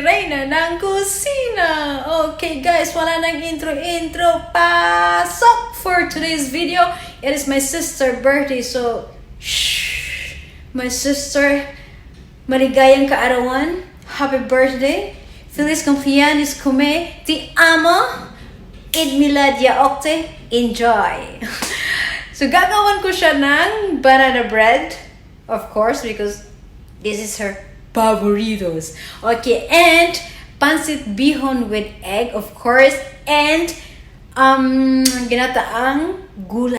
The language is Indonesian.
Reyna ng kusina. Okay guys, wala nang intro. Pasok for today's video. It is my sister's birthday, so shh. My sister, maligayang kaarawan. Happy birthday. Feliz cumpleaños kume. Ti amo. Eid Milad ya Okti. Enjoy. So gagawan ko siya ng banana bread. Of course, because this is her favoritos. Okay, and pancit bihon with egg, of course, and ginataang gulay.